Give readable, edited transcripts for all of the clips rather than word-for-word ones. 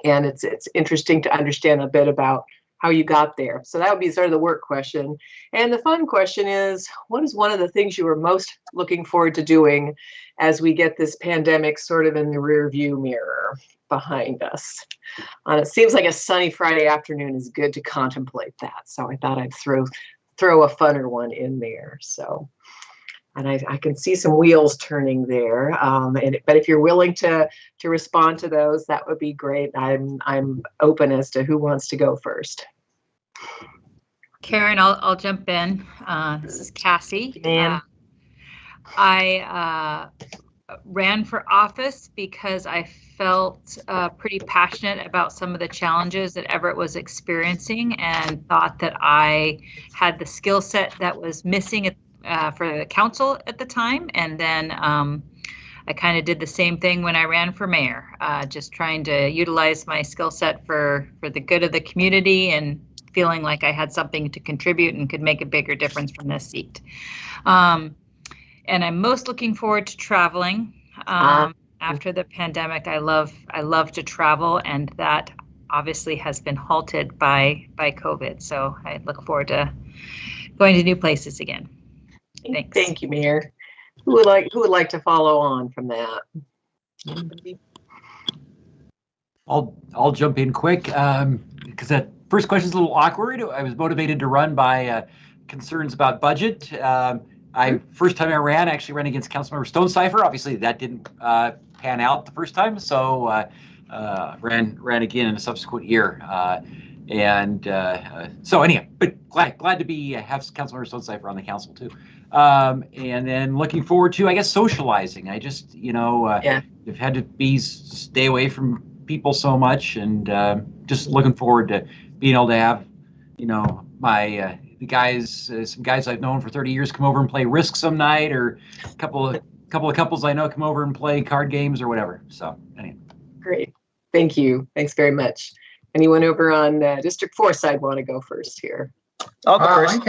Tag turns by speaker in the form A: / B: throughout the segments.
A: And it's interesting to understand a bit about how you got there. So that would be sort of the work question. And the fun question is, what is one of the things you were most looking forward to doing as we get this pandemic sort of in the rear view mirror behind us? It seems like a sunny Friday afternoon is good to contemplate that. So I thought I'd throw a funner one in there. So, and I can see some wheels turning there. But if you're willing to respond to those, that would be great. I'm open as to who wants to go first.
B: Karen, I'll jump in. This is Cassie. I ran for office because I felt pretty passionate about some of the challenges that Everett was experiencing, and thought that I had the skill set that was missing for the council at the time. And then I kind of did the same thing when I ran for mayor, just trying to utilize my skill set for the good of the community, and feeling like I had something to contribute and could make a bigger difference from this seat. And I'm most looking forward to traveling. After the pandemic, I love to travel, and that obviously has been halted by COVID. So I look forward to going to new places again. Thanks.
A: Thank you, Mayor. Who would like to follow on from that? Anybody?
C: I'll jump in quick because that first question is a little awkward. I was motivated to run by concerns about budget. First time I ran, I actually ran against Councilmember Stonecipher. Obviously, that didn't pan out the first time, so ran again in a subsequent year. So anyhow, but glad to have Councilmember Stonecipher on the council too. And then looking forward to, I guess, socializing. I just, I've had to stay away from people so much, and just looking forward to being able to have, my the guys, some guys I've known for 30 years come over and play Risk some night, or a couple of couples I know come over and play card games or whatever. So anyway.
A: Great, thank you. Thanks very much. Anyone over on District 4 side want to go first here?
D: I'll go first.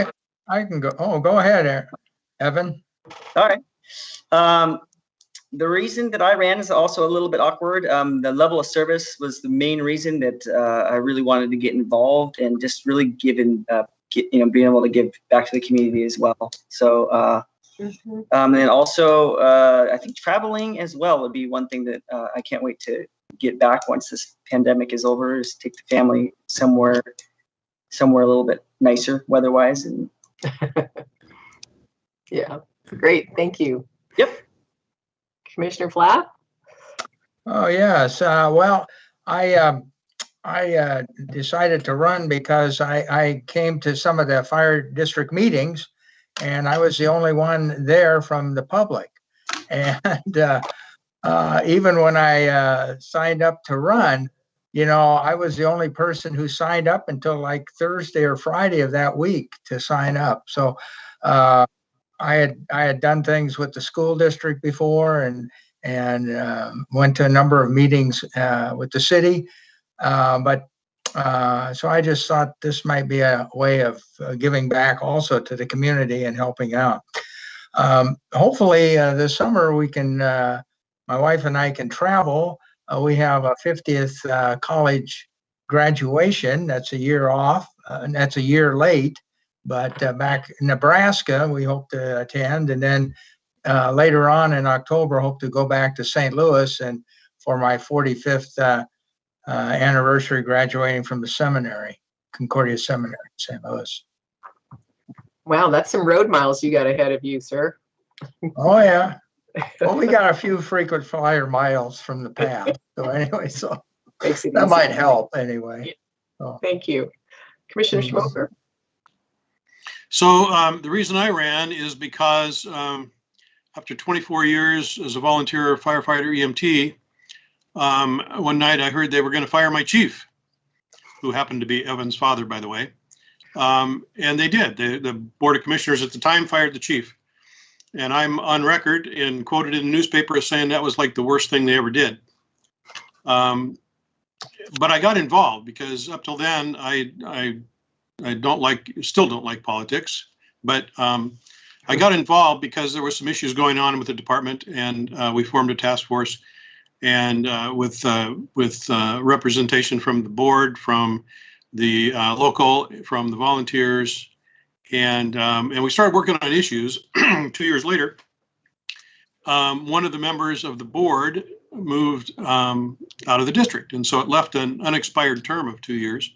E: I can go. Oh, go ahead, Evan.
D: All right. The reason that I ran is also a little bit awkward. The level of service was the main reason that I really wanted to get involved, and just really being able to give back to the community as well. So, and then also, I think traveling as well would be one thing that I can't wait to get back once this pandemic is over, is take the family somewhere a little bit nicer weather-wise. And
A: yeah, great, thank you.
D: Yep.
A: Commissioner Flatt?
E: Oh yes. Well, I decided to run because I came to some of the fire district meetings, and I was the only one there from the public. And even when I signed up to run, I was the only person who signed up until like Thursday or Friday of that week to sign up. So I had done things with the school district before, and went to a number of meetings with the city, but so I just thought this might be a way of giving back also to the community and helping out. Hopefully this summer we can, my wife and I can travel. We have a 50th college graduation. That's a year off, and that's a year late. But back in Nebraska, we hope to attend, and then later on in October, hope to go back to St. Louis and for my 45th anniversary graduating from the seminary, Concordia Seminary in St. Louis.
A: Wow, that's some road miles you got ahead of you, sir.
E: Oh yeah. Well, we got a few frequent flyer miles from the past. So anyway, so that might help anyway. So.
A: Thank you. Commissioner Schmoker.
F: So the reason I ran is because after 24 years as a volunteer firefighter EMT, one night I heard they were going to fire my chief, who happened to be Evan's father, by the way. And they did. The Board of Commissioners at the time fired the chief. And I'm on record and quoted in the newspaper as saying that was like the worst thing they ever did. But I got involved because up till then, I still don't like politics, but I got involved because there were some issues going on with the department, and we formed a task force and with representation from the board, from the local, from the volunteers, and we started working on issues. 2 years later, one of the members of the board moved out of the district, and so it left an unexpired term of 2 years.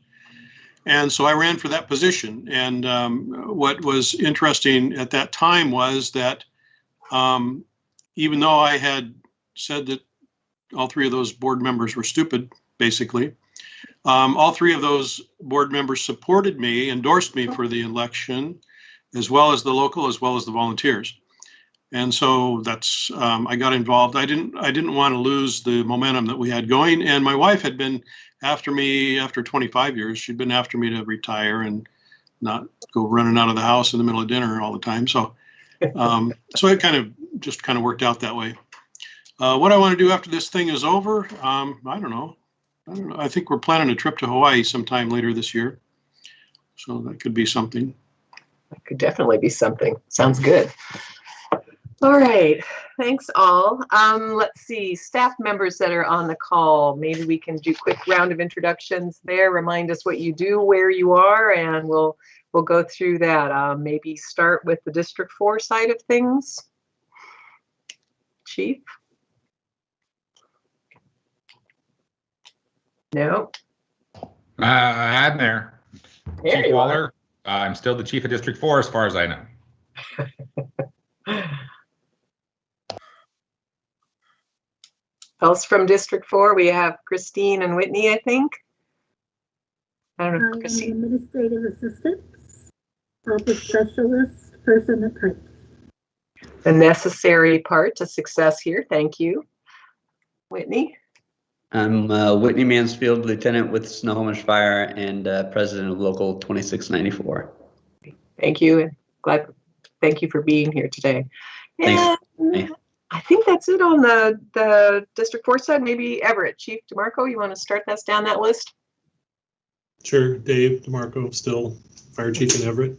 F: And so I ran for that position. And what was interesting at that time was that even though I had said that all three of those board members were stupid, basically, all three of those board members supported me, endorsed me for the election, as well as the local, as well as the volunteers. And so that's I got involved. I didn't want to lose the momentum that we had going. And my wife had been after me after 25 years. She'd been after me to retire and not go running out of the house in the middle of dinner all the time. So so it kind of worked out that way. What I want to do after this thing is over, I don't know. I think we're planning a trip to Hawaii sometime later this year. So that could be something.
A: That could definitely be something. Sounds good. All right, thanks all. Let's see, staff members that are on the call, maybe we can do a quick round of introductions there. Remind us what you do, where you are, and we'll go through that. Maybe start with the District 4 side of things. Chief? No?
G: I'm there.
A: There
G: Chief
A: you
G: Waller. I'm still the chief of District 4 as far as I know.
A: Else from District 4, we have Christine and Whitney, I think. I don't know, Christine.
H: Administrative assistant, office specialist, person that types.
A: The necessary part to success here. Thank you. Whitney?
I: I'm Whitney Mansfield, lieutenant with Snohomish Fire and president of Local 2694.
A: Thank you. And thank you for being here today.
I: Thanks.
A: And I think that's it on the District 4 side. Maybe Everett. Chief DeMarco, you want to start us down that list?
J: Sure. Dave DeMarco, still fire chief in Everett.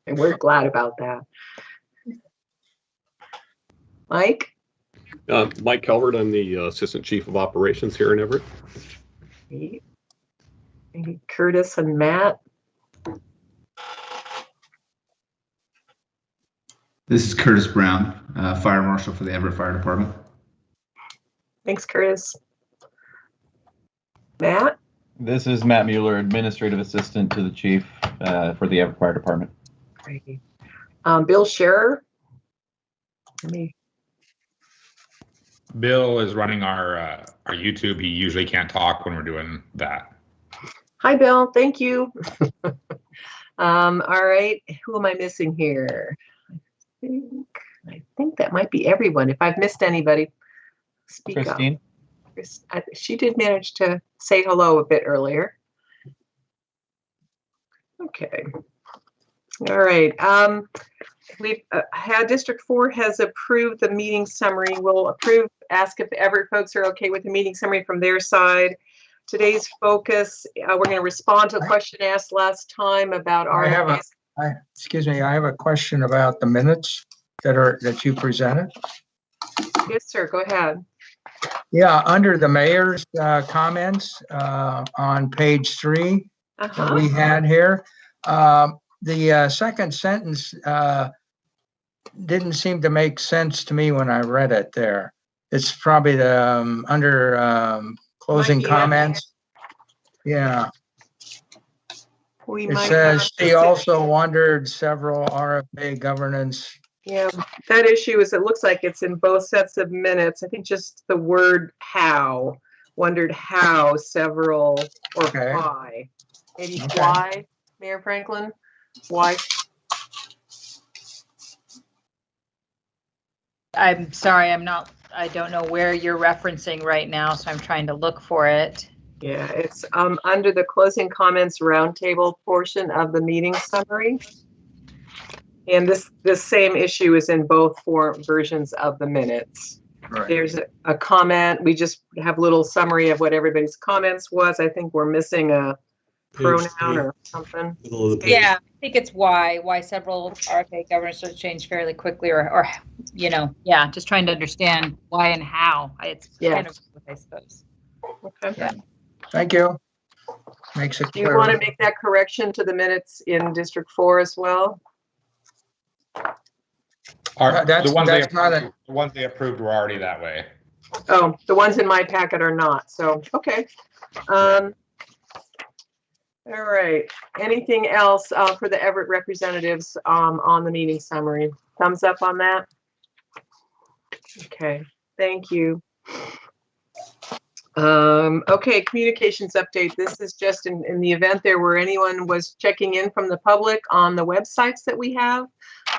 A: And we're glad about that. Mike?
K: Mike Calvert, I'm the assistant chief of operations here in Everett.
A: Maybe Curtis and Matt?
L: This is Curtis Brown, fire marshal for the Everett Fire Department.
A: Thanks, Curtis. Matt?
M: This is Matt Mueller, administrative assistant to the chief for the Everett Fire Department.
A: Great. Bill Scherer?
G: Bill is running our YouTube. He usually can't talk when we're doing that.
A: Hi, Bill. Thank you. All right. Who am I missing here? I think that might be everyone. If I've missed anybody, speak
M: Christine.
A: Up. She did manage to say hello a bit earlier. Okay. All right. We've had District 4 has approved the meeting summary. We'll ask if the Everett folks are okay with the meeting summary from their side. Today's focus, we're going to respond to a question asked last time about our.
E: Excuse me, I have a question about the minutes that you presented.
A: Yes, sir. Go ahead.
E: Yeah, under the mayor's comments on page 3 that we had here, the second sentence didn't seem to make sense to me when I read it there. It's probably the under closing comments. Yeah. It says she also wondered several RFA governance.
A: Yeah, that issue is, it looks like it's in both sets of minutes. I think just the word how, wondered how several, or why. Maybe why, Mayor Franklin? Why?
B: I'm sorry, I don't know where you're referencing right now, so I'm trying to look for it.
A: Yeah, it's under the closing comments roundtable portion of the meeting summary. And this same issue is in both versions of the minutes. Right. There's a comment. We just have a little summary of what everybody's comments was. I think we're missing a pronoun or something.
B: Yeah, I think it's why several RFA governance sort of changed fairly quickly, or yeah, just trying to understand why and how. It's kind of, I suppose.
A: Okay.
B: Yeah.
E: Thank you. Makes it
A: Do you
E: clear.
A: want to make that correction to the minutes in District 4 as well?
G: The ones they approved were already that way.
A: Oh, the ones in my packet are not. So, okay. All right. Anything else for the Everett representatives on the meeting summary? Thumbs up on that? Okay. Thank you. Okay, communications update. This is just in the event anyone was checking in from the public on the websites that we have.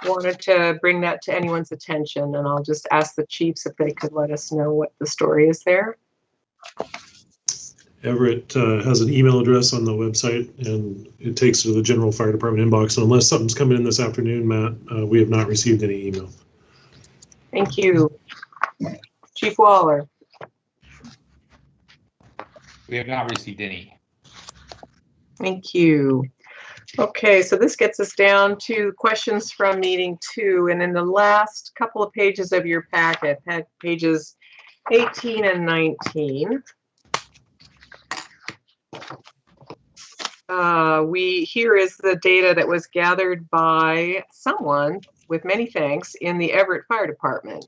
A: Wanted to bring that to anyone's attention, and I'll just ask the chiefs if they could let us know what the story is there.
J: Everett has an email address on the website, and it takes to the general fire department inbox. And unless something's coming in this afternoon, Matt, we have not received any email.
A: Thank you. Chief Waller.
G: We have not received any.
A: Thank you. Okay, so this gets us down to questions from meeting 2. And in the last couple of pages of your packet, had pages 18 and 19. Here is the data that was gathered by someone, with many thanks, in the Everett Fire Department.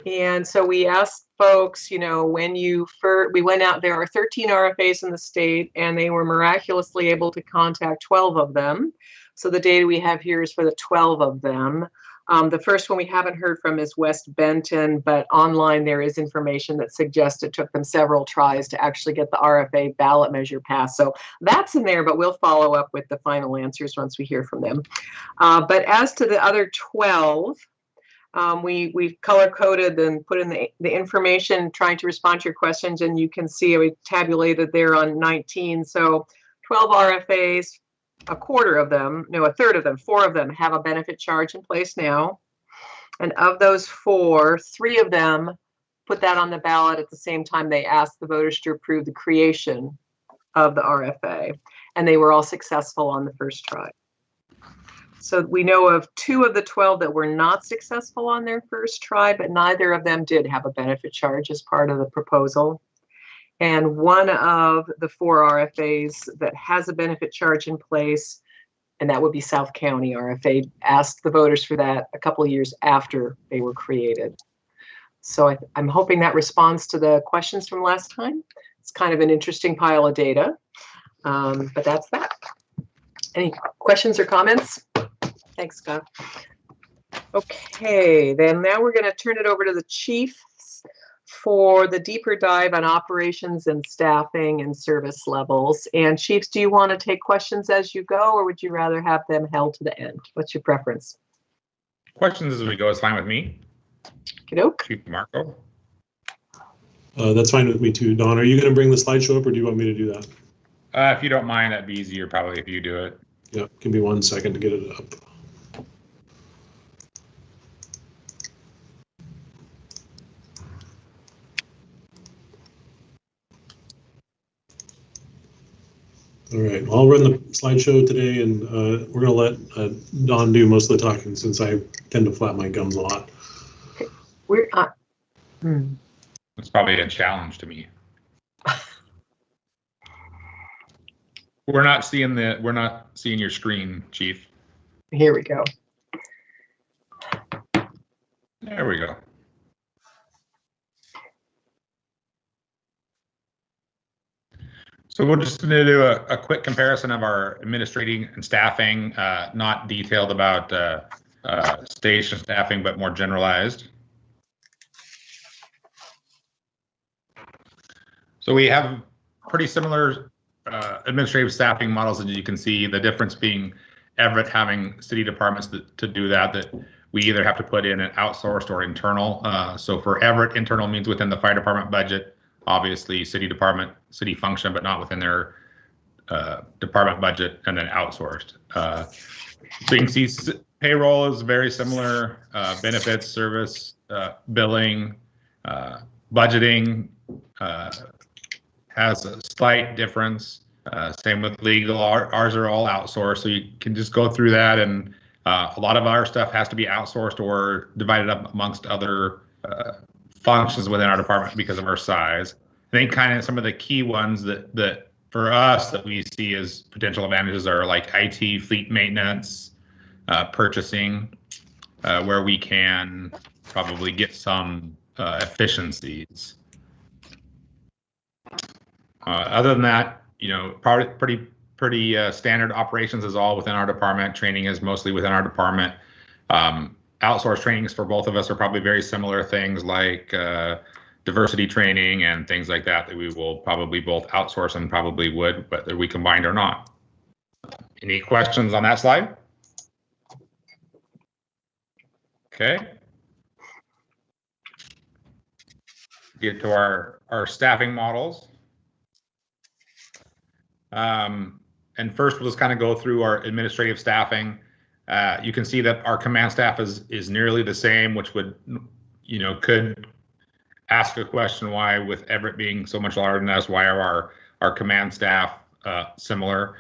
A: And so we asked folks, when we went out, there are 13 RFAs in the state, and they were miraculously able to contact 12 of them. So the data we have here is for the 12 of them. The first one we haven't heard from is West Benton, but online there is information that suggests it took them several tries to actually get the RFA ballot measure passed. So that's in there, but we'll follow up with the final answers once we hear from them. But as to the other 12, we've color-coded and put in the information trying to respond to your questions, and you can see we tabulated there on 19. So 12 RFAs, a third of them, 4 of them have a benefit charge in place now. And of those 4, 3 of them put that on the ballot at the same time they asked the voters to approve the creation of the RFA. And they were all successful on the first try. So we know of 2 of the 12 that were not successful on their first try, but neither of them did have a benefit charge as part of the proposal. And 1 of the 4 RFAs that has a benefit charge in place, and that would be South County RFA, asked the voters for that a couple of years after they were created. So I'm hoping that responds to the questions from last time. It's kind of an interesting pile of data, but that's that. Any questions or comments? Thanks, Scott. Okay, then now we're going to turn it over to the chief for the deeper dive on operations and staffing and service levels. And chiefs, do you want to take questions as you go, or would you rather have them held to the end? What's your preference?
G: Questions as we go is fine with me.
A: Okey-doke.
G: Chief DeMarco.
J: That's fine with me too. Don, are you going to bring the slideshow up, or do you want me to do that?
G: If you don't mind, that'd be easier probably if you do it.
J: Yeah, give me 1 second to get it up. All right, well, I'll run the slideshow today, and we're going to let Don do most of the talking since I tend to flap my gums a lot.
A: We're
G: It's probably a challenge to me. We're not seeing your screen, Chief.
A: Here we go.
G: There we go. So we're just going to do a quick comparison of our administrating and staffing, not detailed about station staffing, but more generalized. So we have pretty similar administrative staffing models, as you can see, the difference being Everett having city departments to do that we either have to put in an outsourced or internal. So for Everett, internal means within the fire department budget. Obviously, city department, city function, but not within their department budget, and then outsourced. So you can see payroll is very similar, benefits, service, billing, budgeting has a slight difference. Same with legal. Ours are all outsourced, so you can just go through that, and a lot of our stuff has to be outsourced or divided up amongst other functions within our department because of our size. I think kind of some of the key ones that for us that we see as potential advantages are like IT, fleet maintenance, purchasing, where we can probably get some efficiencies. Other than that, you know, pretty standard operations is all within our department. Training is mostly within our department. Outsourced trainings for both of us are probably very similar things like diversity training and things like that we will probably both outsource and probably would, whether we combined or not. Any questions on that slide? Okay. Get to our staffing models. And first we'll just kind of go through our administrative staffing. You can see that our command staff is nearly the same, which would, you know, could ask a question why, with Everett being so much larger than us, why are our command staff similar?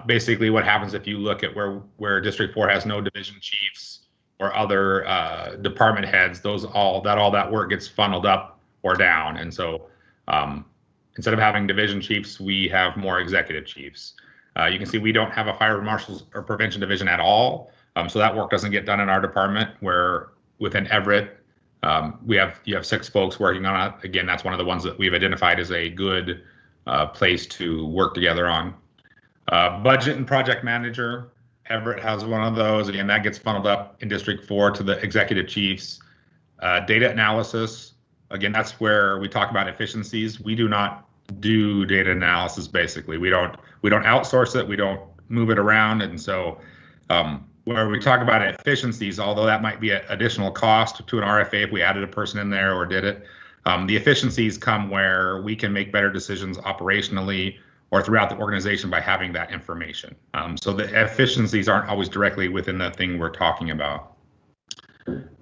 G: Basically what happens if you look at where District 4 has no division chiefs or other department heads, all that work gets funneled up or down. And so instead of having division chiefs, we have more executive chiefs. You can see we don't have a fire marshals or prevention division at all. So that work doesn't get done in our department, where within Everett, you have 6 folks working on it. Again, that's one of the ones that we've identified as a good place to work together on. Budget and project manager, Everett has one of those. Again, that gets funneled up in District 4 to the executive chiefs. Data analysis, again, that's where we talk about efficiencies. We do not do data analysis. Basically, we don't outsource it. We don't move it around. And so where we talk about efficiencies, although that might be an additional cost to an RFA if we added a person in there or did it, the efficiencies come where we can make better decisions operationally or throughout the organization by having that information. So the efficiencies aren't always directly within the thing we're talking about.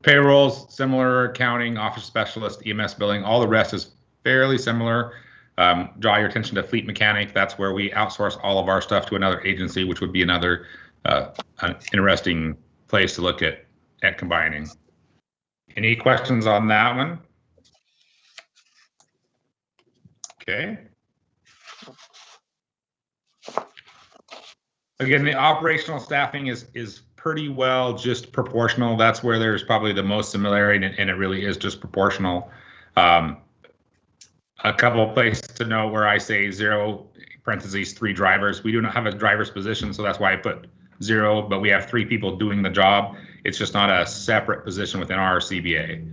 G: Payrolls, similar. Accounting, office specialist, EMS billing, all the rest is fairly similar. Draw your attention to fleet mechanic. That's where we outsource all of our stuff to another agency, which would be another an interesting place to look at combining. Any questions on that one? Okay. Again, the operational staffing is pretty well just proportional. That's where there's probably the most similarity, and it really is just proportional. A couple of places to note where I say 0 parentheses 3 drivers. We do not have a driver's position, so that's why I put 0, but we have 3 people doing the job. It's just not a separate position within our CBA.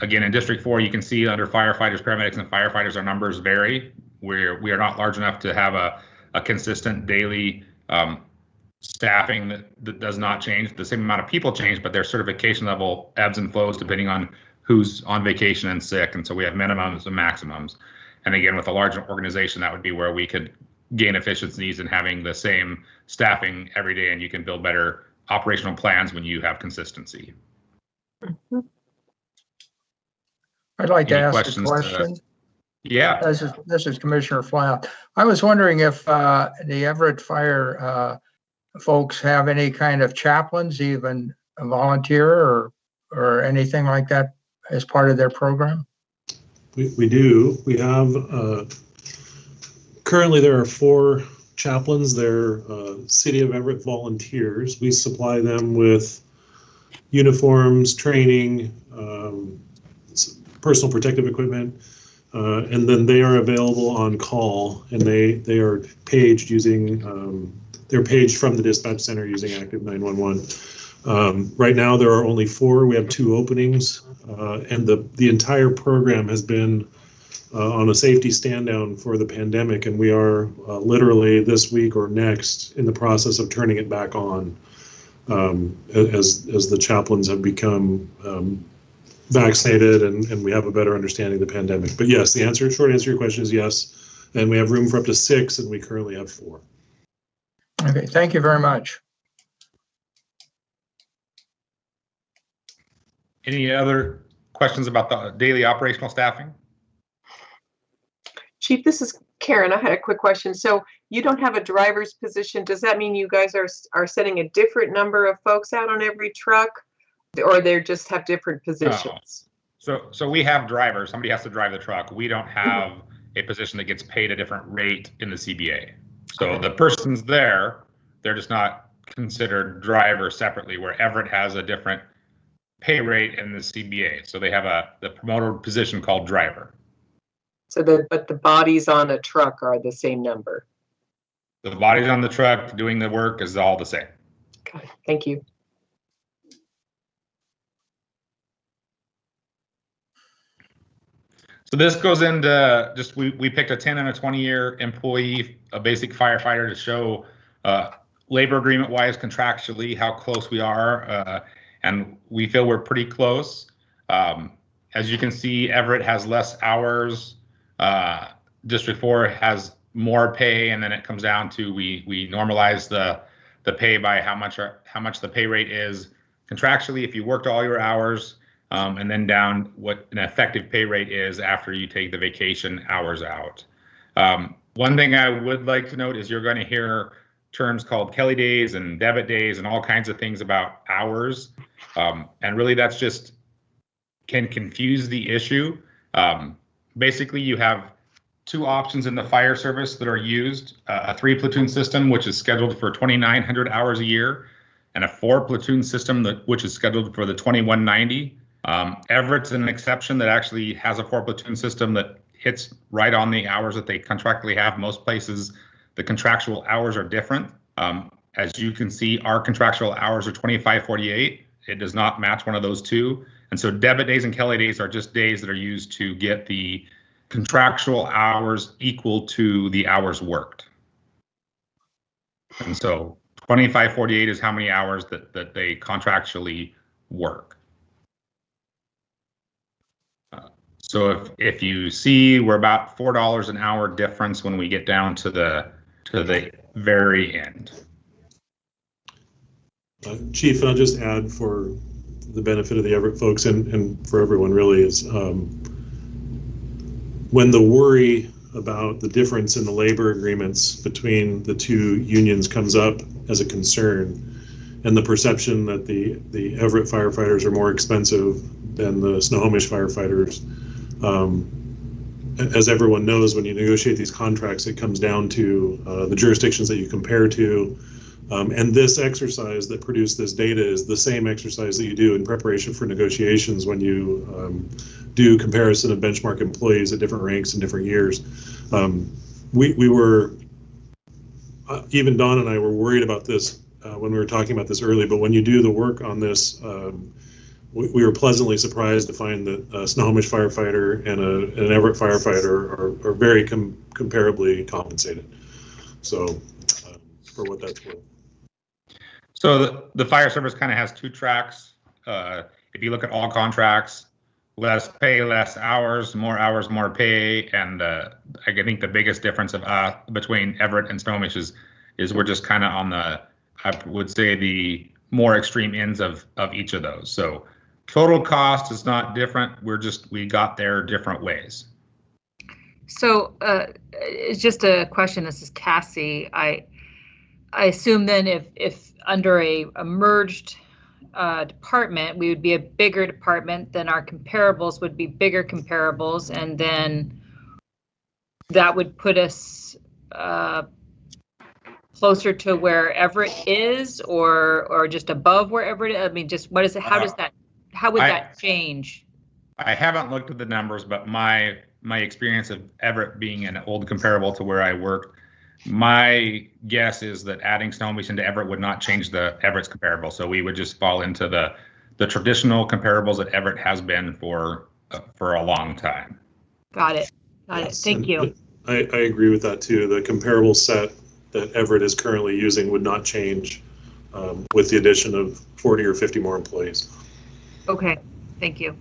G: Again, in District 4, you can see under firefighters, paramedics, and firefighters, our numbers vary. We are not large enough to have a consistent daily staffing that does not change. The same amount of people change, but their certification level ebbs and flows depending on who's on vacation and sick. And so we have minimums and maximums. And again, with a large organization, that would be where we could gain efficiencies in having the same staffing every day, and you can build better operational plans when you have consistency.
E: I'd like to ask a question.
G: Yeah.
E: This is Commissioner Flatt. I was wondering if the Everett Fire folks have any kind of chaplains, even a volunteer or anything like that as part of their program?
J: We do. We have, currently there are 4 chaplains. They're City of Everett volunteers. We supply them with uniforms, training, personal protective equipment, and then they are available on call, and they are paged using, they're paged from the dispatch center using Active 911. Right now there are only 4. We have 2 openings, and the entire program has been on a safety stand down for the pandemic, and we are literally this week or next in the process of turning it back on as the chaplains have become vaccinated and we have a better understanding of the pandemic. But yes, the short answer to your question is yes, and we have room for up to 6, and we currently have 4.
E: Okay, thank you very much.
G: Any other questions about the daily operational staffing?
A: Chief, this is Karen, I had a quick question. So you don't have a driver's position. Does that mean you guys are sending a different number of folks out on every truck, or they just have different positions?
G: So we have drivers. Somebody has to drive the truck. We don't have a position that gets paid a different rate in the CBA. So the person's there, they're just not considered drivers separately, where Everett has a different pay rate in the CBA. So they have the promoted position called driver.
A: So but the bodies on a truck are the same number.
G: The bodies on the truck doing the work is all the same.
A: Okay, thank you.
G: So this goes into just, we picked a 10 and a 20-year employee, a basic firefighter, to show labor agreement wise contractually how close we are. And we feel we're pretty close. As you can see, Everett has less hours. District 4 has more pay, and then it comes down to we normalize the pay by how much the pay rate is contractually if you worked all your hours. And then down what an effective pay rate is after you take the vacation hours out. One thing I would like to note is you're going to hear terms called Kelly days and debit days and all kinds of things about hours. And really that's just can confuse the issue. Basically, you have two options in the fire service that are used, a 3-platoon system, which is scheduled for 2,900 hours a year, and a 4-platoon system which is scheduled for the 2,190. Everett's an exception that actually has a 4-platoon system that hits right on the hours that they contractually have. Most places, the contractual hours are different. As you can see, our contractual hours are 2548. It does not match one of those two. And so debit days and Kelly days are just days that are used to get the contractual hours equal to the hours worked. And so 2548 is how many hours that they contractually work. So if you see, we're about $4 an hour difference when we get down to the very end.
J: Chief, I'll just add for the benefit of the Everett folks and for everyone really is when the worry about the difference in the labor agreements between the two unions comes up as a concern, and the perception that the Everett firefighters are more expensive than the Snohomish firefighters. As everyone knows, when you negotiate these contracts, it comes down to the jurisdictions that you compare to. And this exercise that produced this data is the same exercise that you do in preparation for negotiations when you do comparison of benchmark employees at different ranks in different years. We were, even Don and I were worried about this when we were talking about this early, but when you do the work on this, we were pleasantly surprised to find that a Snohomish firefighter and an Everett firefighter are very comparably compensated. So for what that's worth.
G: So the fire service kind of has two tracks. If you look at all contracts, less pay, less hours, more pay. And I think the biggest difference between Everett and Snohomish is we're just kind of on I would say the more extreme ends of each of those. So total cost is not different. We got there different ways.
B: So it's just a question. This is Cassie. I assume then if under a merged department, we would be a bigger department, then our comparables would be bigger comparables, and then that would put us closer to where Everett is, or just above where Everett is. I mean, just what is it? How would that change?
G: I haven't looked at the numbers, but my experience of Everett being an old comparable to where I worked, my guess is that adding Snohomish into Everett would not change the Everett's comparable. So we would just fall into the traditional comparables that Everett has been for a long time.
B: Got it. Thank you.
J: I agree with that too. The comparable set that Everett is currently using would not change with the addition of 40 or 50 more employees.
B: Okay, thank you.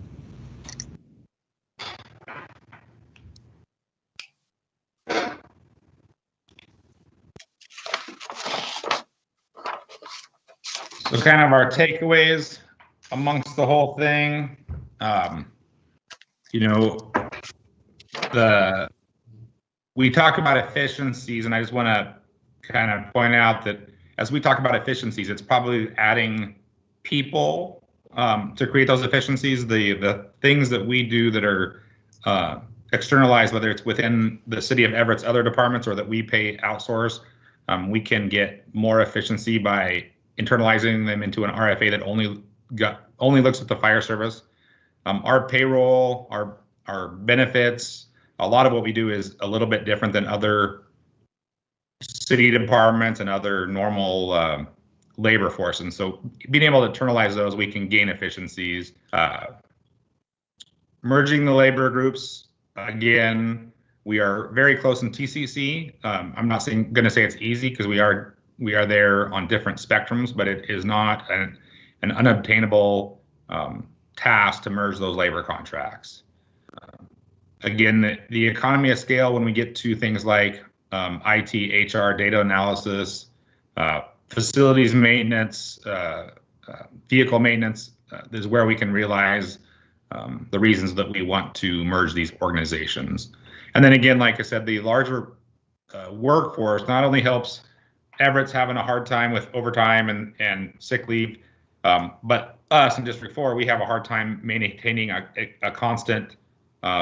G: So kind of our takeaways amongst the whole thing, we talk about efficiencies, and I just want to kind of point out that as we talk about efficiencies, it's probably adding people to create those efficiencies. The things that we do that are externalized, whether it's within the city of Everett's other departments or that we pay outsource, we can get more efficiency by internalizing them into an RFA that only looks at the fire service. Our payroll, our benefits, a lot of what we do is a little bit different than other city departments and other normal labor force. And so being able to internalize those, we can gain efficiencies. Merging the labor groups, again, we are very close in TCC. I'm not going to say it's easy because we are there on different spectrums, but it is not an unobtainable task to merge those labor contracts. Again, the economy of scale, when we get to things like IT, HR, data analysis, facilities maintenance, vehicle maintenance, is where we can realize the reasons that we want to merge these organizations. And then again, like I said, the larger workforce not only helps Everett's having a hard time with overtime and sick leave, but us in District 4, we have a hard time maintaining a constant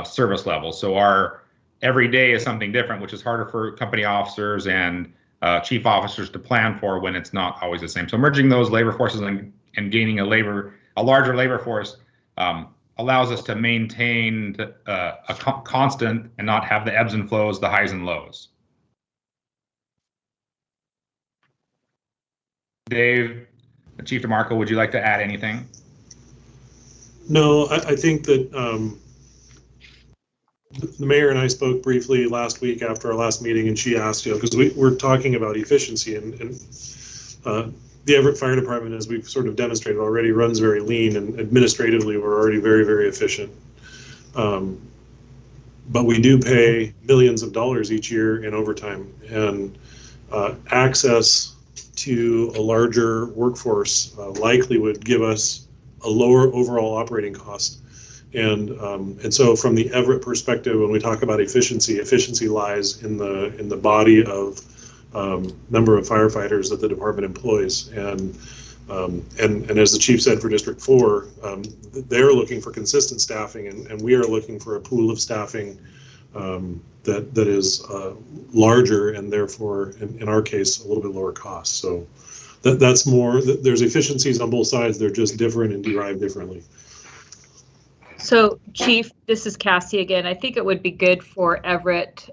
G: service level. So our every day is something different, which is harder for company officers and chief officers to plan for when it's not always the same. So merging those labor forces and gaining a larger labor force allows us to maintain a constant and not have the ebbs and flows, the highs and lows. Dave, Chief DeMarco, would you like to add anything?
J: No, I think that the mayor and I spoke briefly last week after our last meeting, and she asked, because we're talking about efficiency, and the Everett Fire Department, as we've sort of demonstrated already, runs very lean, and administratively we're already very, very efficient. But we do pay millions of dollars each year in overtime, and access to a larger workforce likely would give us a lower overall operating cost. And so from the Everett perspective, when we talk about efficiency lies in the body of number of firefighters that the department employs. And as the chief said for District 4, they're looking for consistent staffing, and we are looking for a pool of staffing that is larger and therefore, in our case, a little bit lower cost. So that's more, there's efficiencies on both sides. They're just different and derived differently.
B: So, Chief, this is Cassie again. I think it would be good for Everett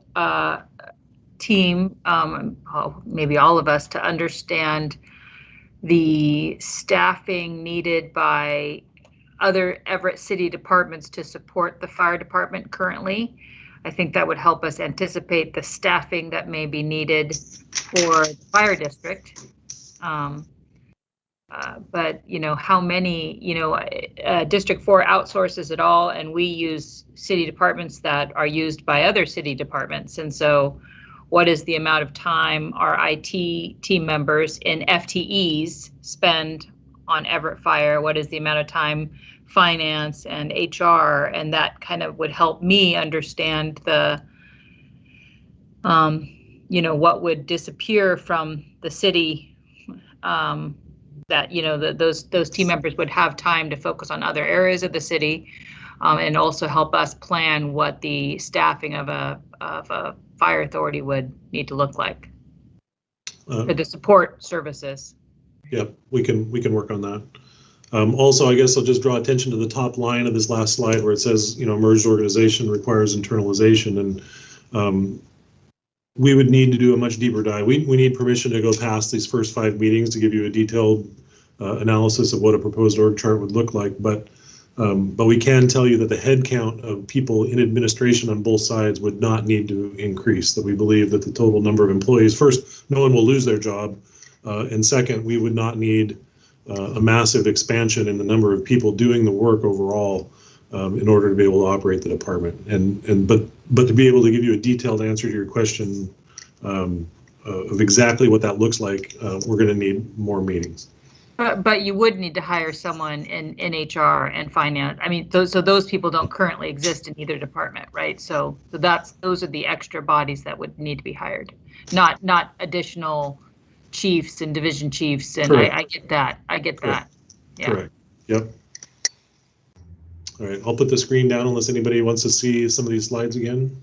B: team, maybe all of us, to understand the staffing needed by other Everett city departments to support the fire department currently. I think that would help us anticipate the staffing that may be needed for the fire district. But how many, District 4 outsources it all, and we use city departments that are used by other city departments. And so what is the amount of time our IT team members in FTEs spend on Everett Fire? What is the amount of time finance and HR? And that kind of would help me understand the, what would disappear from the city, that those team members would have time to focus on other areas of the city, and also help us plan what the staffing of a fire authority would need to look like for the support services.
J: Yep, we can work on that. Also, I guess I'll just draw attention to the top line of this last slide where it says, merged organization requires internalization, and we would need to do a much deeper dive. We need permission to go past these first 5 meetings to give you a detailed analysis of what a proposed org chart would look like. But we can tell you that the head count of people in administration on both sides would not need to increase, that we believe that the total number of employees, first, no one will lose their job. And second, we would not need a massive expansion in the number of people doing the work overall in order to be able to operate the department. But to be able to give you a detailed answer to your question of exactly what that looks like, we're going to need more meetings.
B: But you would need to hire someone in HR and finance. I mean, those people don't currently exist in either department, right? So those are the extra bodies that would need to be hired, not additional chiefs and division chiefs. And I get that. I get that. Yeah.
J: Correct. Yep. All right, I'll put the screen down unless anybody wants to see some of these slides again.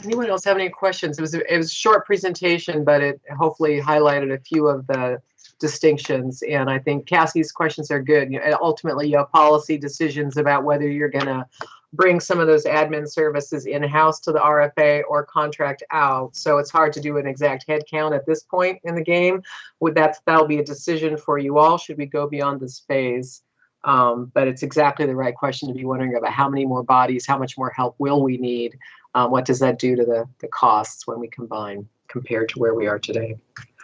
A: Anyone else have any questions? It was a short presentation, but it hopefully highlighted a few of the distinctions. And I think Cassie's questions are good. Ultimately, you have policy decisions about whether you're going to bring some of those admin services in-house to the RFA or contract out. So it's hard to do an exact head count at this point in the game. That'll be a decision for you all. Should we go beyond this phase? But it's exactly the right question to be wondering about how many more bodies, how much more help will we need? What does that do to the costs when we combine compared to where we are today?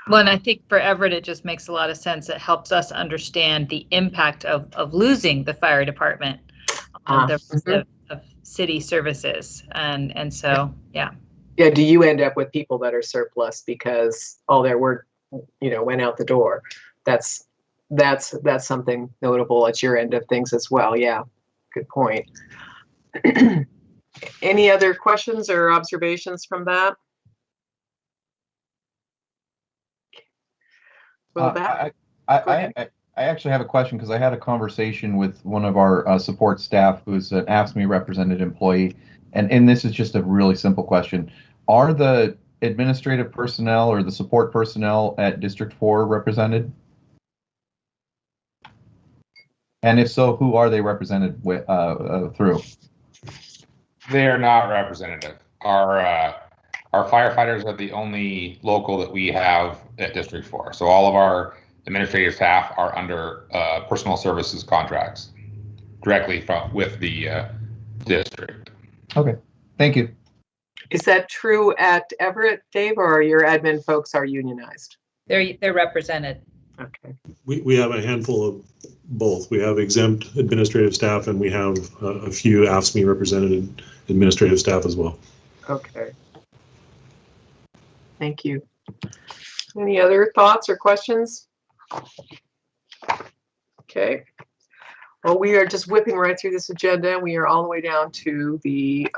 B: Well, and I think for Everett, it just makes a lot of sense. It helps us understand the impact of losing the fire department on the of city services. And so, yeah.
A: Yeah, do you end up with people that are surplus because all their work, went out the door? That's something notable at your end of things as well. Yeah, good point. Any other questions or observations from that? Well,
M: I actually have a question because I had a conversation with one of our support staff who's an AFSCME represented employee, and this is just a really simple question. Are the administrative personnel or the support personnel at District 4 represented? And if so, who are they represented with, through?
G: They are not representative. Our firefighters are the only local that we have at District 4. So all of our administrative staff are under personal services contracts directly with the district.
M: Okay, thank you.
A: Is that true at Everett, Dave, or your admin folks are unionized?
B: They're represented.
A: Okay.
J: We have a handful of both. We have exempt administrative staff and we have a few AFSCME represented administrative staff as well.
A: Okay. Thank you. Any other thoughts or questions? Okay. Well, we are just whipping right through this agenda. We are all the way down to the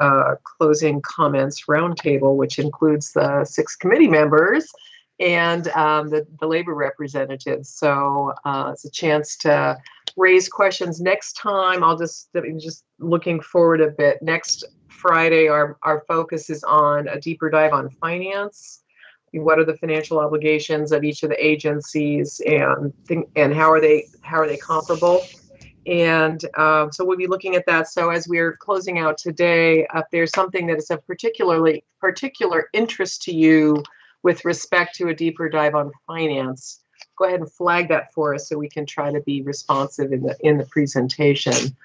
A: closing comments roundtable, which includes the 6 committee members and the labor representatives. So it's a chance to raise questions. Next time, I'm just looking forward a bit. Next Friday, our focus is on a deeper dive on finance. What are the financial obligations of each of the agencies, and how are they comparable? And so we'll be looking at that. So as we're closing out today, if there's something that is of particular interest to you with respect to a deeper dive on finance, go ahead and flag that for us so we can try to be responsive in the presentation.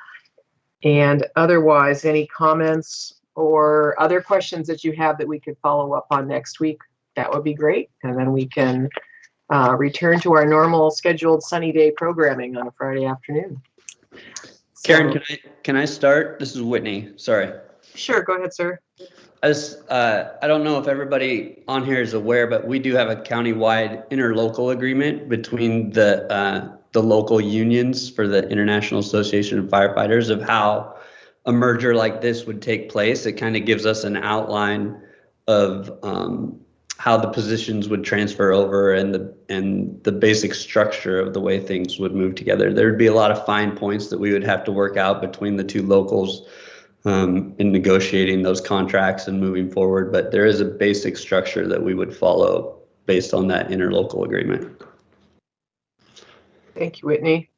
A: And otherwise, any comments or other questions that you have that we could follow up on next week, that would be great. And then we can return to our normal scheduled sunny day programming on a Friday afternoon.
I: Karen, can I start? This is Whitney. Sorry.
A: Sure, go ahead, sir.
I: I don't know if everybody on here is aware, but we do have a countywide interlocal agreement between the local unions for the International Association of Firefighters of how a merger like this would take place. It kind of gives us an outline of how the positions would transfer over and the basic structure of the way things would move together. There would be a lot of fine points that we would have to work out between the two locals in negotiating those contracts and moving forward, but there is a basic structure that we would follow based on that interlocal agreement.
A: Thank you, Whitney.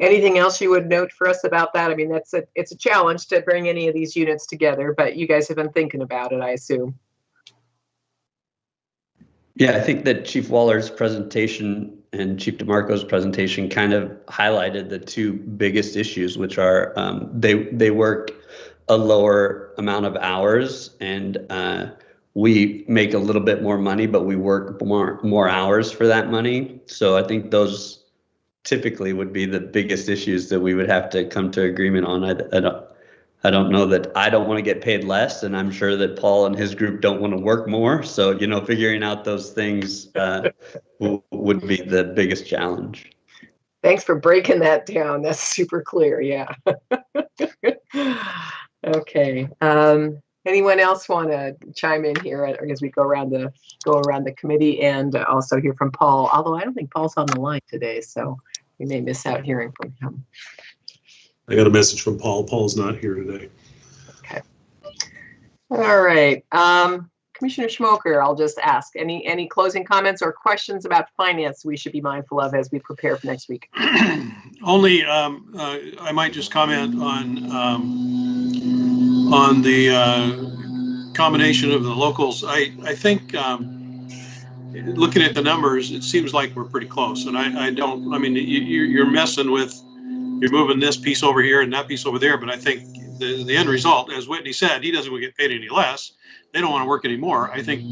A: Anything else you would note for us about that? I mean, it's a challenge to bring any of these units together, but you guys have been thinking about it, I assume.
I: Yeah, I think that Chief Waller's presentation and Chief DeMarco's presentation kind of highlighted the two biggest issues, which are they work a lower amount of hours, and we make a little bit more money, but we work more hours for that money. So I think those typically would be the biggest issues that we would have to come to agreement on. I don't know that I don't want to get paid less, and I'm sure that Paul and his group don't want to work more. So, figuring out those things would be the biggest challenge.
A: Thanks for breaking that down. That's super clear. Yeah. Okay. Anyone else want to chime in here as we go around the committee and also hear from Paul? Although I don't think Paul's on the line today, so we may miss out hearing from him.
J: I got a message from Paul. Paul's not here today.
A: Okay. All right. Commissioner Schmoker, I'll just ask, any closing comments or questions about finance we should be mindful of as we prepare for next week?
F: Only, I might just comment on the combination of the locals. I think looking at the numbers, it seems like we're pretty close. And you're messing with, you're moving this piece over here and that piece over there. But I think the end result, as Whitney said, he doesn't want to get paid any less. They don't want to work anymore. I think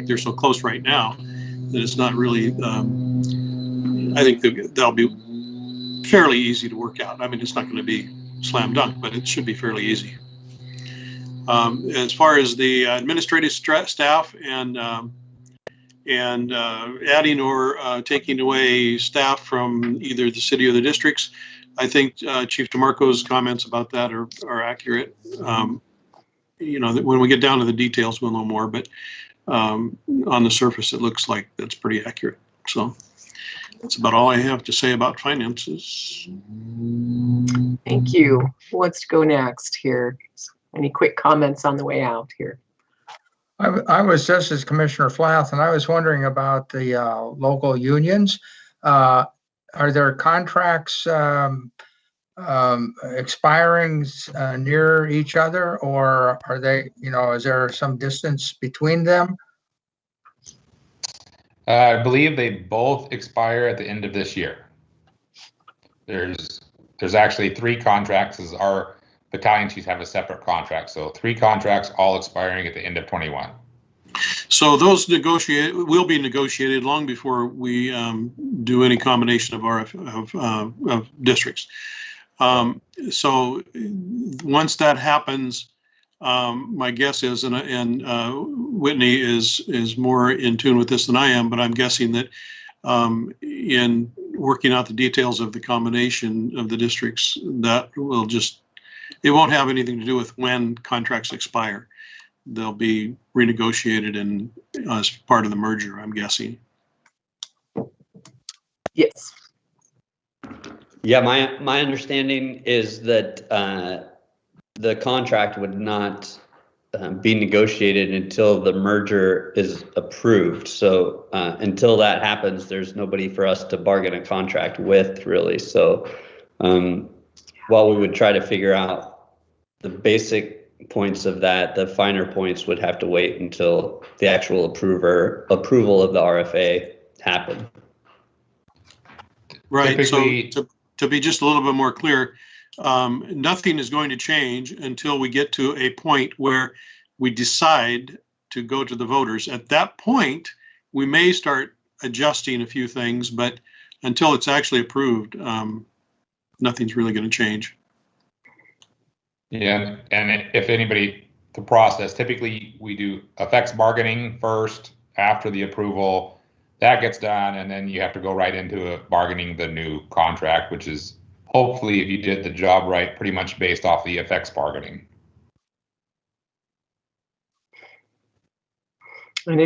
F: they're so close right now that it's not really, I think they'll be fairly easy to work out. I mean, it's not going to be slam dunk, but it should be fairly easy. As far as the administrative staff and adding or taking away staff from either the city or the districts, I think Chief DeMarco's comments about that are accurate. When we get down to the details, we'll know more, but on the surface, it looks like that's pretty accurate. So that's about all I have to say about finances.
A: Thank you. Who wants to go next here? Any quick comments on the way out here?
E: This is Commissioner Flath, and I was wondering about the local unions. Are there contracts expiring near each other, or are they, is there some distance between them?
G: I believe they both expire at the end of this year. There's actually 3 contracts, as our battalion chiefs have a separate contract. So 3 contracts all expiring at the end of 21.
F: So those will be negotiated long before we do any combination of districts. So once that happens, my guess is, and Whitney is more in tune with this than I am, but I'm guessing that in working out the details of the combination of the districts, that will it won't have anything to do with when contracts expire. They'll be renegotiated as part of the merger, I'm guessing.
A: Yes.
I: Yeah, my understanding is that the contract would not be negotiated until the merger is approved. So until that happens, there's nobody for us to bargain a contract with, really. So while we would try to figure out the basic points of that, the finer points would have to wait until the actual approval of the RFA happened.
F: Right.
G: Typically,
F: so to be just a little bit more clear, nothing is going to change until we get to a point where we decide to go to the voters. At that point, we may start adjusting a few things, but until it's actually approved, nothing's really going to change.
G: Yeah, and if anybody, the process, typically we do effects bargaining first after the approval. That gets done, and then you have to go right into bargaining the new contract, which is hopefully, if you did the job right, pretty much based off the effects bargaining.
A: And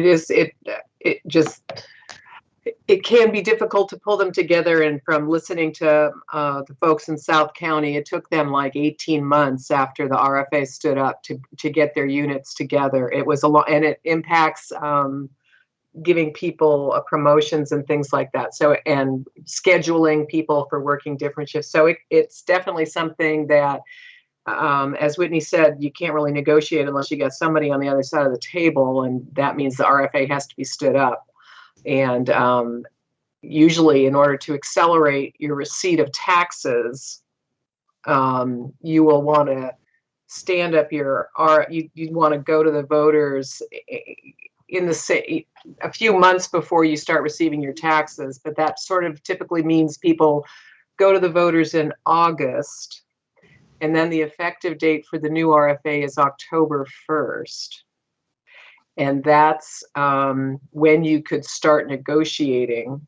A: it can be difficult to pull them together. And from listening to the folks in South County, it took them like 18 months after the RFA stood up to get their units together. It was a lot, and it impacts giving people promotions and things like that. So, and scheduling people for working different shifts. So it's definitely something that, as Whitney said, you can't really negotiate unless you get somebody on the other side of the table. And that means the RFA has to be stood up. And usually in order to accelerate your receipt of taxes, you will want to stand up you'd want to go to the voters in a few months before you start receiving your taxes, but that sort of typically means people go to the voters in August, and then the effective date for the new RFA is October 1st. And that's when you could start negotiating,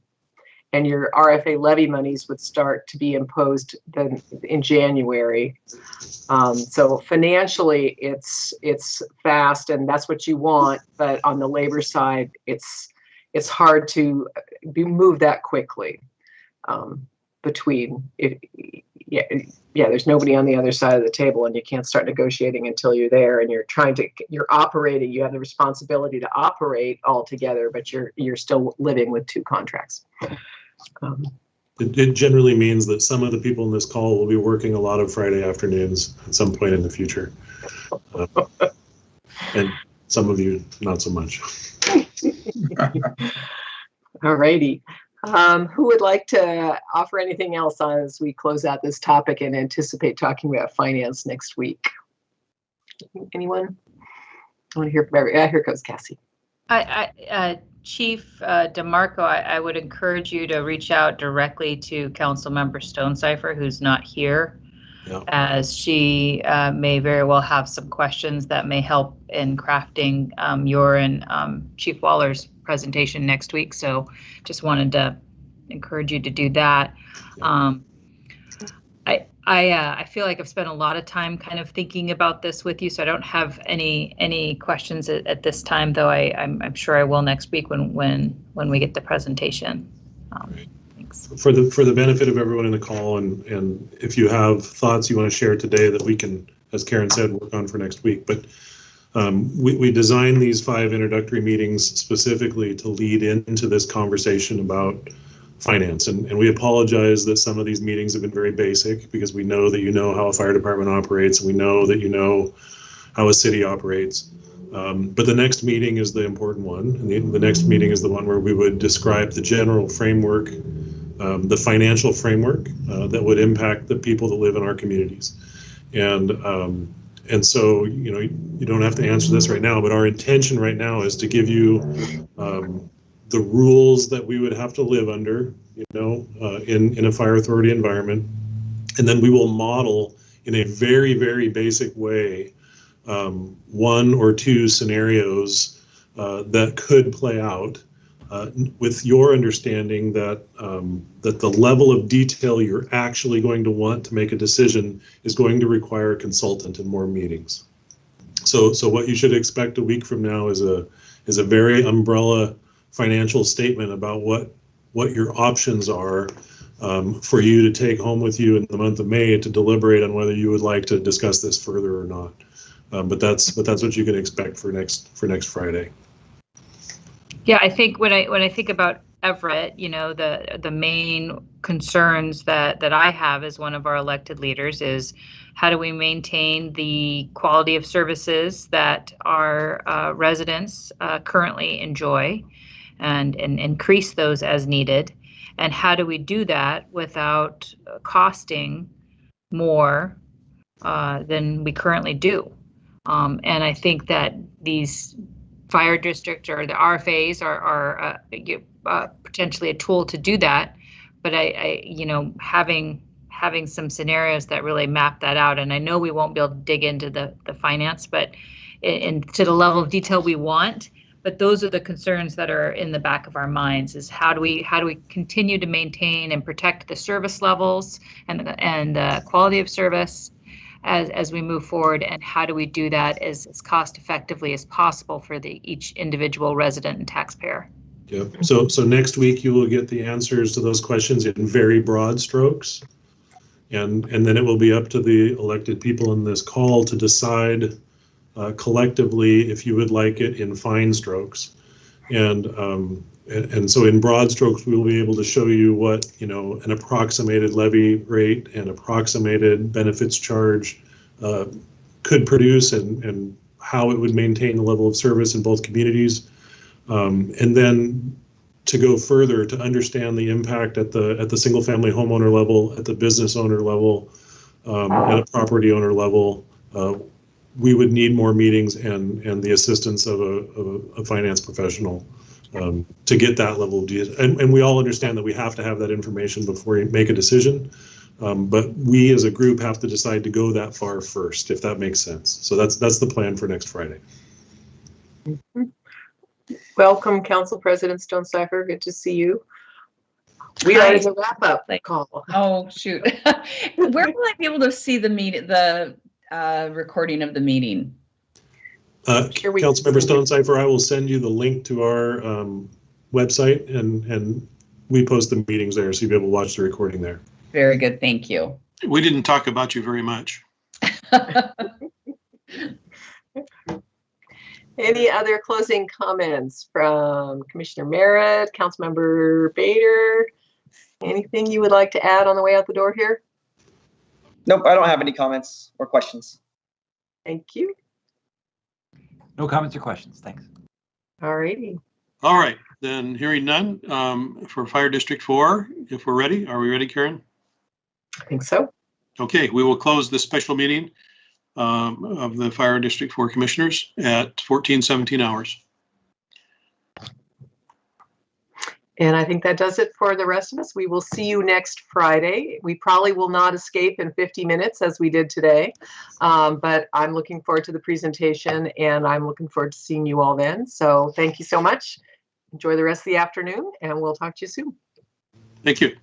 A: and your RFA levy monies would start to be imposed then in January. So financially, it's fast, and that's what you want. But on the labor side, it's hard to move that quickly. There's nobody on the other side of the table, and you can't start negotiating until you're there, and you're operating. You have the responsibility to operate all together, but you're still living with two contracts.
J: It generally means that some of the people in this call will be working a lot of Friday afternoons at some point in the future. And some of you, not so much.
A: All righty. Who would like to offer anything else as we close out this topic and anticipate talking about finance next week? Anyone? I want to hear from everybody. Here goes Cassie.
B: Chief DeMarco, I would encourage you to reach out directly to Councilmember Stonecipher, who's not here, as she may very well have some questions that may help in crafting your and Chief Waller's presentation next week. So just wanted to encourage you to do that. I feel like I've spent a lot of time kind of thinking about this with you, so I don't have any questions at this time, though I'm sure I will next week when we get the presentation. Thanks.
J: For the benefit of everyone in the call, and if you have thoughts you want to share today that we can, as Karen said, work on for next week, but we designed these 5 introductory meetings specifically to lead into this conversation about finance, and we apologize that some of these meetings have been very basic, because we know that you know how a fire department operates, and we know that you know how a city operates. But the next meeting is the important one, and the next meeting is the one where we would describe the general framework, the financial framework that would impact the people that live in our communities. And so, you don't have to answer this right now, but our intention right now is to give you the rules that we would have to live under, in a fire authority environment. And then we will model in a very, very basic way 1 or 2 scenarios that could play out with your understanding that that the level of detail you're actually going to want to make a decision is going to require a consultant and more meetings. So what you should expect a week from now is a very umbrella financial statement about what your options are for you to take home with you in the month of May to deliberate on whether you would like to discuss this further or not. But that's what you can expect for next Friday.
B: Yeah, I think when I think about Everett, the main concerns that I have as one of our elected leaders is how do we maintain the quality of services that our residents currently enjoy, and increase those as needed, and how do we do that without costing more than we currently do. And I think that these fire districts or the RFAs are potentially a tool to do that, but having some scenarios that really map that out, and I know we won't be able to dig into the finance, but to the level of detail we want. But those are the concerns that are in the back of our minds: is how do we continue to maintain and protect the service levels and the quality of service as we move forward, and how do we do that as cost effectively as possible for each individual resident and taxpayer.
J: Yep. So next week you will get the answers to those questions in very broad strokes, and then it will be up to the elected people in this call to decide collectively if you would like it in fine strokes. And so in broad strokes, we will be able to show you what, an approximated levy rate and approximated benefits charge could produce, and how it would maintain the level of service in both communities. And then to go further, to understand the impact at the single family homeowner level, at the business owner level, at a property owner level, we would need more meetings and the assistance of a finance professional to get that level of detail. And we all understand that we have to have that information before we make a decision. But we as a group have to decide to go that far first, if that makes sense. So that's the plan for next Friday.
A: Welcome, Council President Stonecipher. Good to see you. We are in a wrap-up call.
N: Oh, shoot. Where will I be able to see the recording of the meeting?
J: Councilmember Stonecipher, I will send you the link to our website, and we post the meetings there, so you'll be able to watch the recording there.
N: Very good, thank you.
F: We didn't talk about you very much.
A: Any other closing comments from Commissioner Merritt, Councilmember Bader? Anything you would like to add on the way out the door here?
D: Nope, I don't have any comments or questions.
A: Thank you.
C: No comments or questions. Thanks.
A: All righty.
F: All right, then hearing none for Fire District 4, if we're ready. Are we ready, Karen?
A: I think so. Okay,
F: we will close this special meeting of the Fire District 4 Commissioners at 14:17 hours.
A: And I think that does it for the rest of us. We will see you next Friday. We probably will not escape in 50 minutes as we did today, but I'm looking forward to the presentation and I'm looking forward to seeing you all then. So thank you so much. Enjoy the rest of the afternoon and we'll talk to you soon.
F: Thank you.